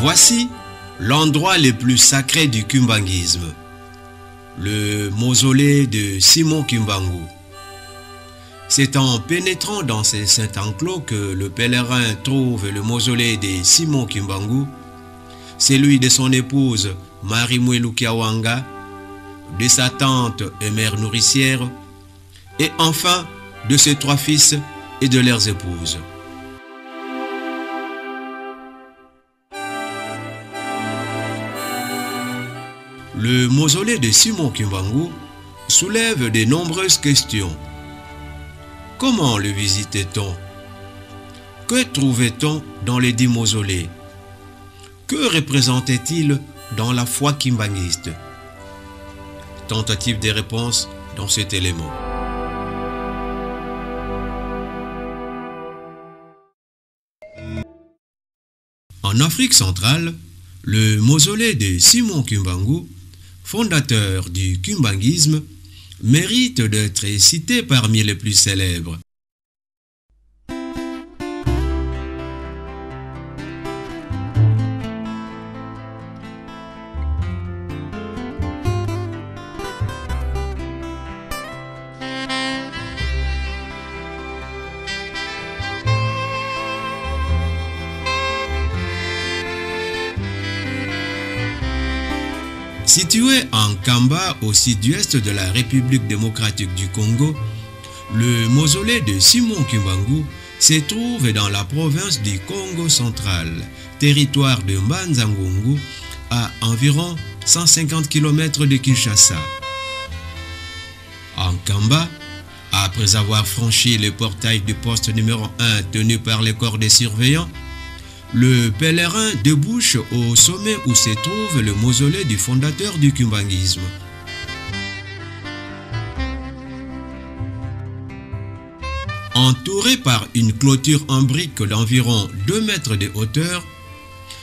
Voici l'endroit le plus sacré du kimbanguisme, le mausolée de Simon Kimbangu. C'est en pénétrant dans ces saints enclos que le pèlerin trouve le mausolée de Simon Kimbangu, celui de son épouse Marie Mwelu Kiawanga, de sa tante et mère nourricière, et enfin de ses 3 fils et de leurs épouses. Le mausolée de Simon Kimbangu soulève de nombreuses questions. Comment le visitait-on? Que trouvait-on dans les 10 mausolées? Que représentait-il dans la foi kimbanguiste? Tentative de réponse dans cet élément. En Afrique centrale, le mausolée de Simon Kimbangu, fondateur du kimbanguisme, mérite d'être cité parmi les plus célèbres. Situé en Kamba, au sud-ouest de la République démocratique du Congo, le mausolée de Simon Kimbangu se trouve dans la province du Congo central, territoire de Mbanza-Ngungu, à environ 150 km de Kinshasa. En Kamba, après avoir franchi le portail du poste numéro 1 tenu par les corps des surveillants, le pèlerin débouche au sommet où se trouve le mausolée du fondateur du kimbanguisme. Entouré par une clôture en briques d'environ 2 mètres de hauteur,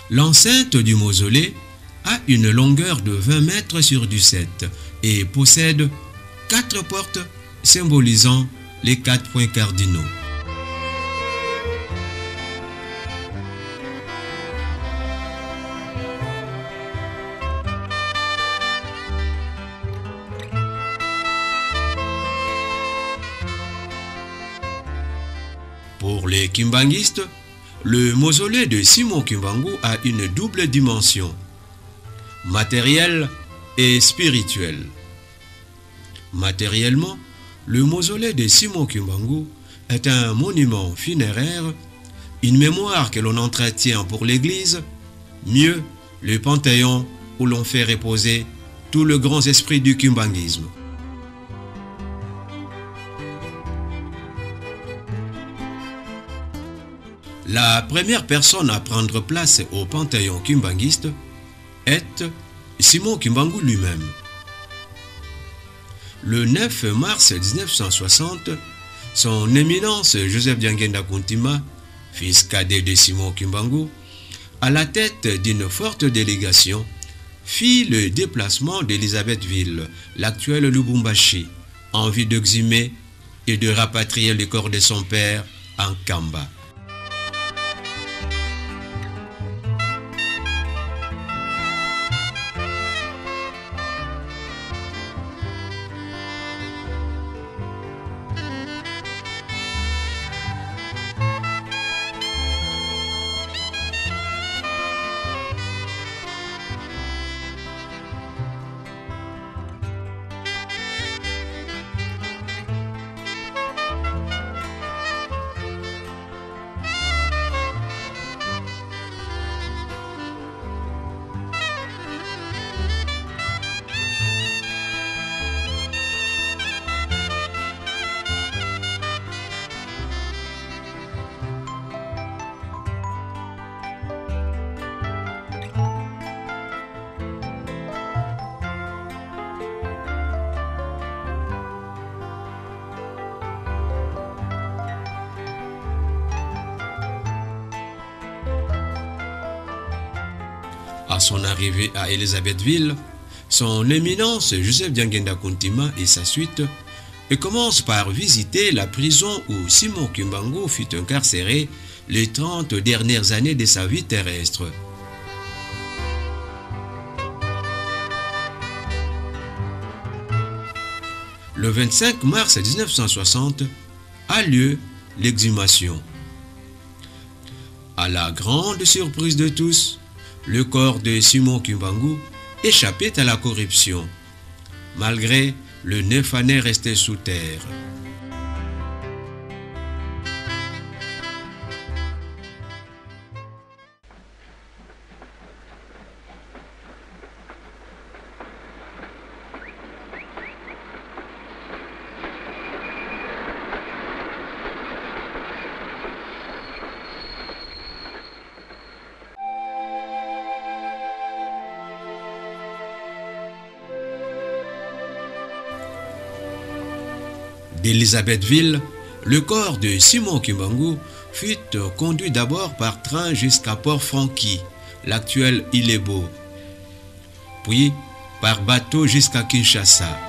l'enceinte du mausolée a une longueur de 20 mètres sur 17 et possède 4 portes symbolisant les 4 points cardinaux. Pour les kimbanguistes, le mausolée de Simon Kimbangu a une double dimension, matérielle et spirituelle. Matériellement, le mausolée de Simon Kimbangu est un monument funéraire, une mémoire que l'on entretient pour l'Église, mieux le panthéon où l'on fait reposer tout le grand esprit du kimbanguisme. La première personne à prendre place au panthéon kimbanguiste est Simon Kimbangu lui-même. Le 9 mars 1960, son éminence Joseph Diangenda Kuntima, fils cadet de Simon Kimbangu, à la tête d'une forte délégation, fit le déplacement d'Elisabethville, l'actuel Lubumbashi, en vue d'exhumer et de rapatrier le corps de son père en Kamba. À son arrivée à Elisabethville, son éminence Joseph Diangenda Kuntima et sa suite commencent par visiter la prison où Simon Kimbangu fut incarcéré les 30 dernières années de sa vie terrestre. Le 25 mars 1960 a lieu l'exhumation. À la grande surprise de tous, le corps de Simon Kimbangu échappait à la corruption, malgré le 9 années resté sous terre. D'Elisabethville, le corps de Simon Kimbangu fut conduit d'abord par train jusqu'à Port-Franqui, l'actuel Ilebo, puis par bateau jusqu'à Kinshasa.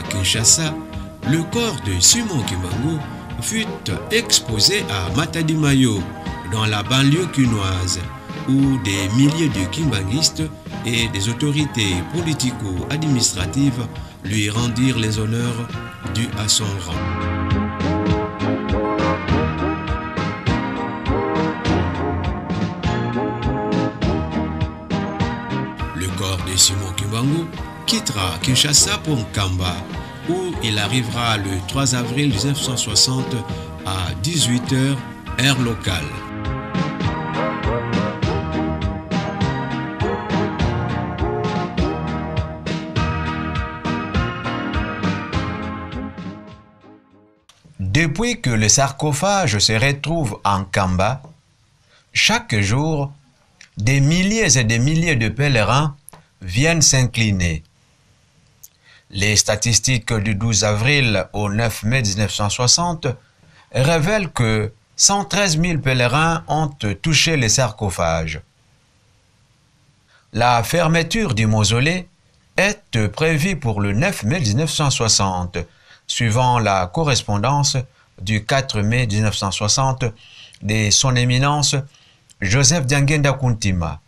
Kinshasa, le corps de Simon Kimbangu fut exposé à Matadi Mayo, dans la banlieue cunoise, où des milliers de kimbanguistes et des autorités politico-administratives lui rendirent les honneurs dus à son rang. Le corps de Simon Kimbangu quittera Kinshasa pour Nkamba, où il arrivera le 3 avril 1960 à 18h, heure locale. Depuis que le sarcophage se retrouve en Nkamba, chaque jour, des milliers et des milliers de pèlerins viennent s'incliner. Les statistiques du 12 avril au 9 mai 1960 révèlent que 113 000 pèlerins ont touché les sarcophages. La fermeture du mausolée est prévue pour le 9 mai 1960, suivant la correspondance du 4 mai 1960 de son éminence Joseph Diangenda Kuntima.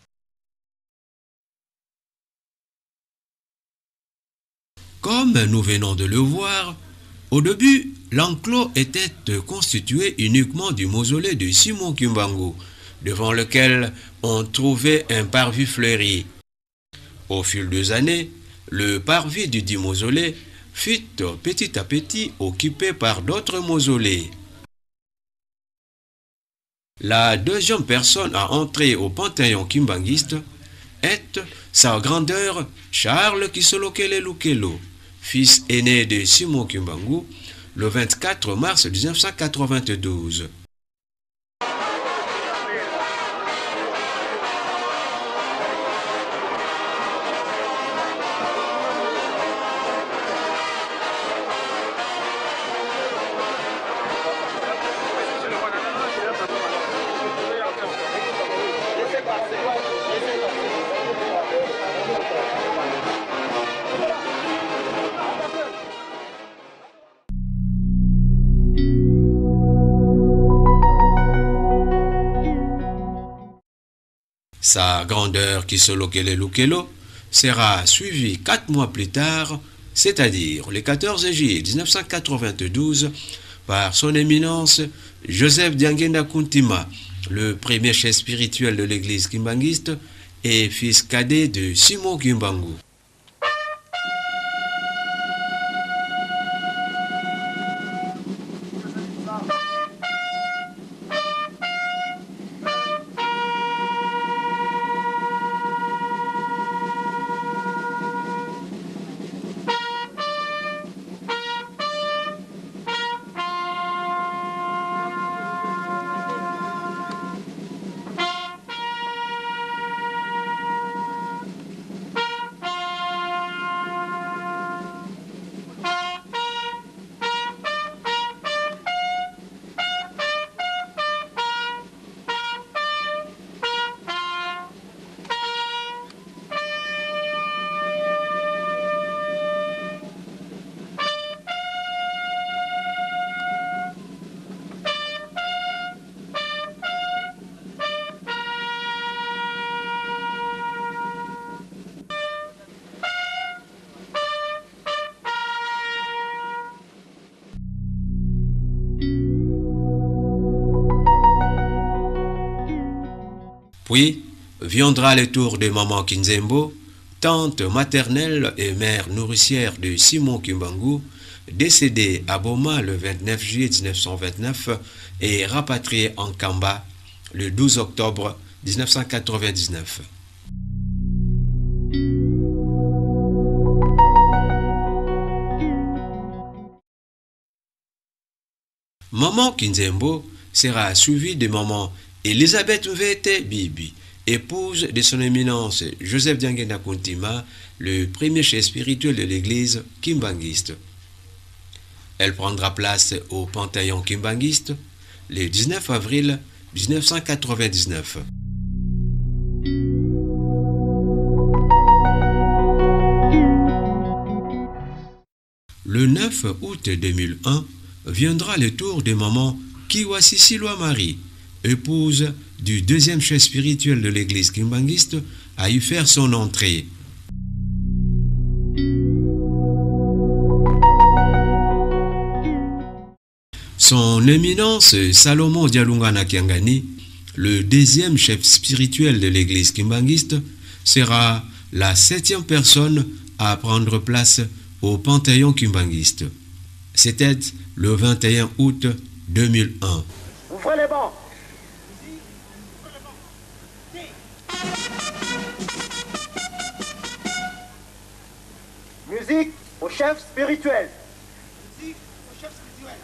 Comme nous venons de le voir, au début, l'enclos était constitué uniquement du mausolée de Simon Kimbangu, devant lequel on trouvait un parvis fleuri. Au fil des années, le parvis du dit mausolée fut petit à petit occupé par d'autres mausolées. La deuxième personne à entrer au panthéon kimbanguiste est sa grandeur Charles Kisolokele Lukelo, fils aîné de Simon Kimbangu, le 24 mars 1992. Sa grandeur Kisolokele Lukelo sera suivie 4 mois plus tard, c'est-à-dire le 14 juillet 1992, par son éminence Joseph Diangenda Kuntima, le premier chef spirituel de l'église kimbanguiste et fils cadet de Simon Kimbangu. Puis viendra le tour de maman Kinzembo, tante maternelle et mère nourricière de Simon Kimbangu, décédée à Boma le 29 juillet 1929 et rapatriée en Kamba le 12 octobre 1999. Maman Kinzembo sera suivie de maman Elisabeth Mvete Bibi, épouse de son éminence Joseph Diangena Kuntima, le premier chef spirituel de l'église kimbanguiste. Elle prendra place au Panthéon kimbanguiste le 19 avril 1999. Le 9 août 2001 viendra le tour de maman Kiwasisilwa Marie, épouse du deuxième chef spirituel de l'église kimbanguiste, à y faire son entrée. Son éminence Salomon Dialungana Kiangani, le deuxième chef spirituel de l'église kimbanguiste, sera la 7e personne à prendre place au Panthéon kimbanguiste. C'était le 21 août 2001. Ouvrez les bancs. Musique au chef spirituel. Musique au chef spirituel.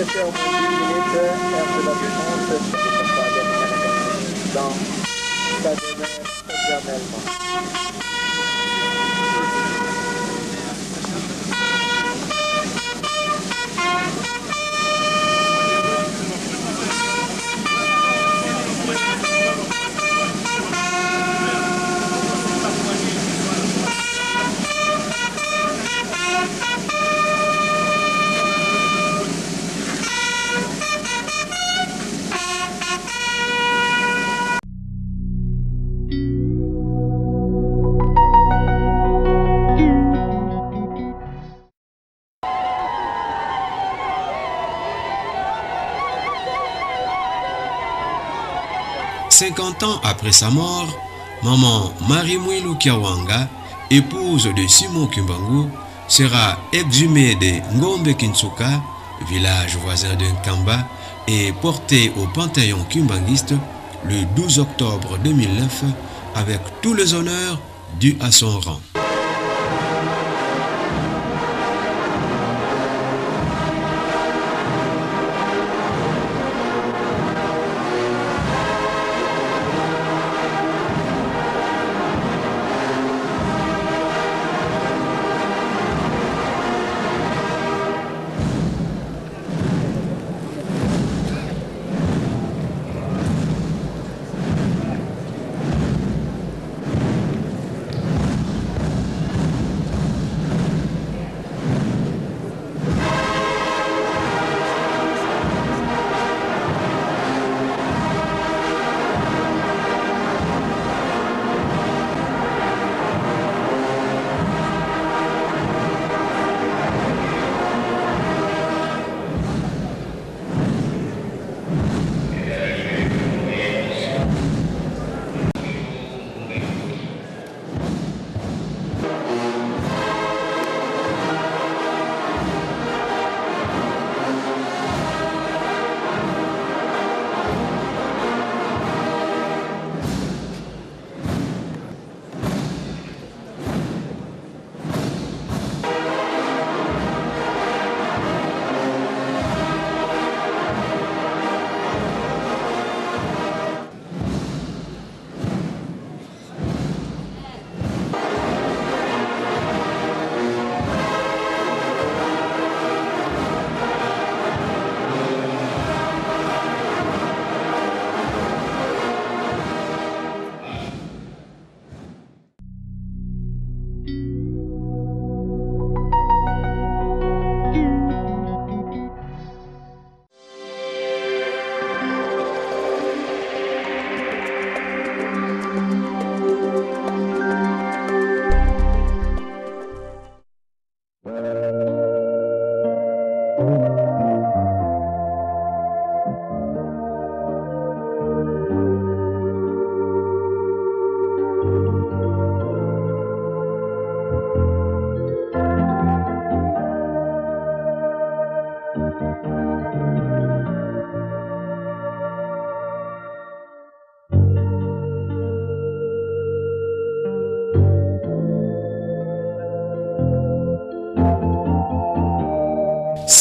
17h10 minutes, heure de la défense, dans sa demeure éternellement. Cinquante ans après sa mort, maman Marie-Mouilou Kiawanga, épouse de Simon Kimbangu, sera exhumée de Ngombe Kinsuka, village voisin de Nkamba, et portée au Panthéon kimbanguiste le 12 octobre 2009 avec tous les honneurs dus à son rang.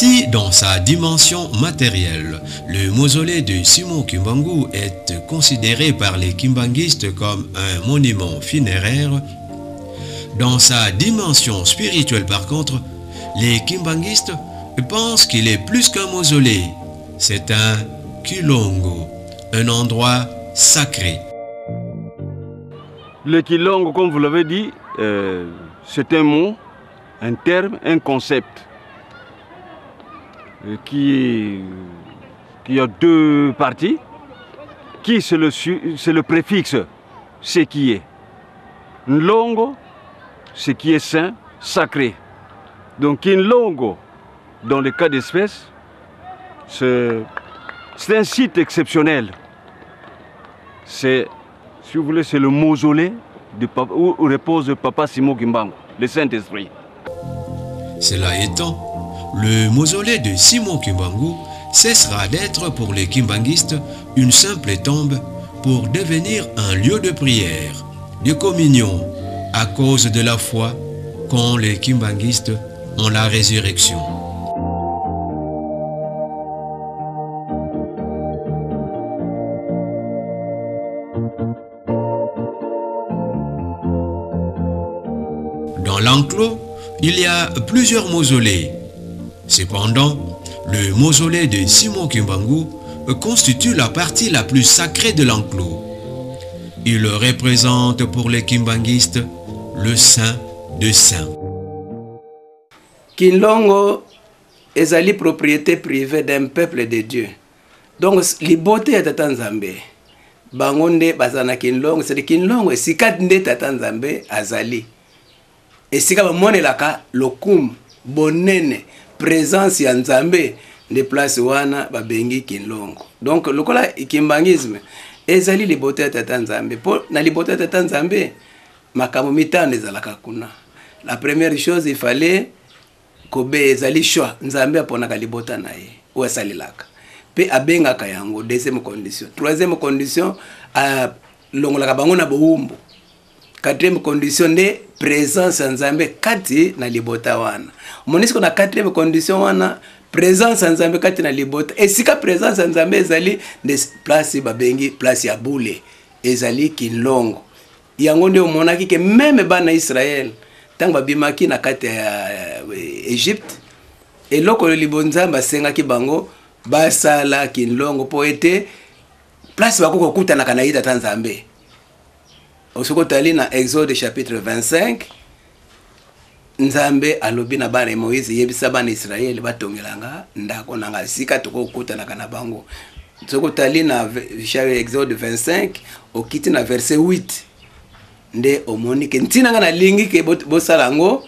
Si dans sa dimension matérielle, le mausolée de Simon Kimbangu est considéré par les kimbanguistes comme un monument funéraire, dans sa dimension spirituelle par contre, les kimbanguistes pensent qu'il est plus qu'un mausolée. C'est un kilongo, un endroit sacré. Le kilongo, comme vous l'avez dit, c'est un mot, un terme, un concept qui a deux parties. Qui c'est le préfixe, ce qui est. Nlongo, ce qui est saint, sacré. Donc Kinlongo, dans le cas d'espèce, c'est un site exceptionnel. C'est, si vous voulez, c'est le mausolée où repose Papa Simon Kimbangu, le Saint-Esprit. Cela étant, le mausolée de Simon Kimbangu cessera d'être pour les kimbanguistes une simple tombe pour devenir un lieu de prière, de communion, à cause de la foi qu'ont les kimbanguistes en la résurrection. Dans l'enclos, il y a plusieurs mausolées. Cependant, le mausolée de Simon Kimbangu constitue la partie la plus sacrée de l'enclos. Il représente pour les kimbanguistes le Saint de Saints. Kinlongo est la propriété privée d'un peuple de Dieu. Donc, les beautés de Tanzambé. Bangonde bazana Kinlongo, c'est Kinlongo, et si katnde Tanzambé azali. Et si ka mone laka lokum bonene présence ya Nzambé de place wana babengi Kinlongo. Donc, lokola kimbangisme ezali les beautés de Tanzambé. Pour na les beautés de Tanzambé, makambo mitano ezalaka kuna. La première chose, il fallait kobe ezali choix Nzambe aponaka libota na ye ou asalilaka pe abengaka yango. Deuxième condition. Troisième condition, longolaka bango na boumbu. Quatrième condition, de présence Nzambe kati na libota wana. Monisiko na quatrième condition wana présence Nzambe kati na libota. Et sika présence Nzambe ezali de place babengi place ya boule ezali Kinlongo. Yango nde omonaki ke même bana Israël tant babimaki na kati ya Egypte eloko libonzamba sengaki bango basala Kinlongo po ete place bakoko kutana kana ita Tanzambe. Osoko tali na Exode chapitre 25, Nzambe alobi na bana Moïse yebisa bana Israël batongelanga ndako nanga sika toko kutana kana bango. Osoko tali na Exode 25 okiti na verset 8. Nde omoni ke ntina nga na lingi ke bosalango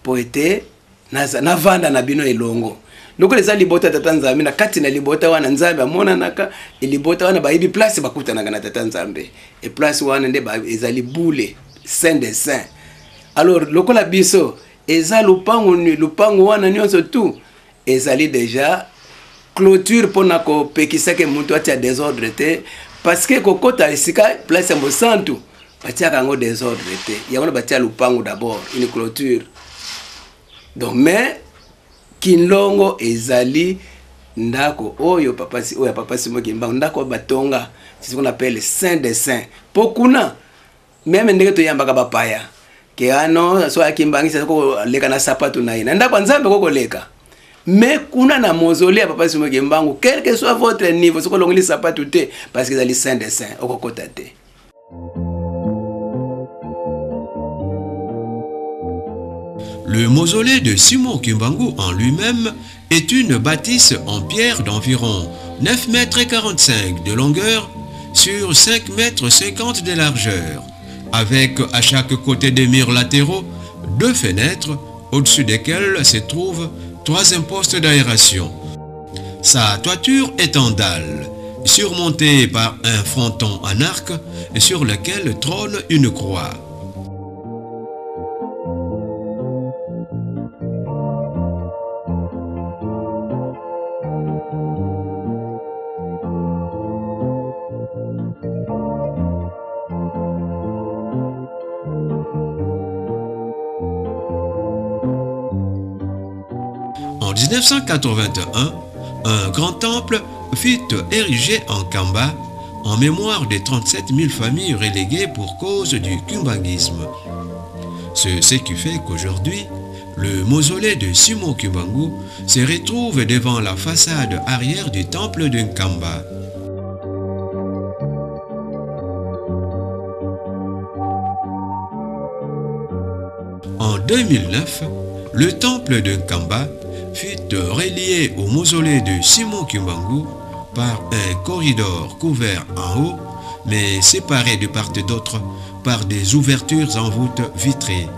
po ete na vanda na bino elongo. Loko leza libota tata Nzambe na kati na libota wana Nzambe amona naka libota wana bayibi place bakutana na tata Nzambe. E place wana nde ezali boule saint des saints. Alors loko la biso eza lupango wana nyonso tout ezali déjà clôture pona ko pekisa ke mutu atia désordre te parce que kokota esika place ya mosantu batia kango désordre te. Yango batia lupango d'abord une clôture. Donc mais Kinlongo ezali ndako oyo papa Simon Kimbangu ndako batonga, c'est ce qu'on appelle saint des saints. Pokuna même ndenge to yambaka bapaya ke ano so akimbangisa ko leka na sapatu na ina ndako Nzambe koko leka. Mais kuna na mausolée ya papa Simon Kimbangu, quel que soit votre niveau, ce ko longoli sapatu te parce que ezali saint des saints okokota te. Le mausolée de Simon Kimbangu en lui-même est une bâtisse en pierre d'environ 9,45 m de longueur sur 5,50 m de largeur, avec à chaque côté des murs latéraux 2 fenêtres au-dessus desquelles se trouvent 3 impostes d'aération. Sa toiture est en dalle, surmontée par un fronton en arc sur lequel trône une croix. En 1981, un grand temple fut érigé en Kamba en mémoire des 37 000 familles reléguées pour cause du kimbanguisme. C'est ce qui fait qu'aujourd'hui, le mausolée de Simon Kimbangu se retrouve devant la façade arrière du temple de Nkamba. En 2009, le temple de Nkamba fut relié au mausolée de Simon Kimbangu par un corridor couvert en haut, mais séparé de part et d'autre par des ouvertures en voûte vitrée.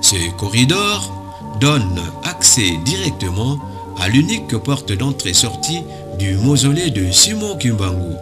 Ce corridor donne accès directement à l'unique porte d'entrée-sortie du mausolée de Simon Kimbangu.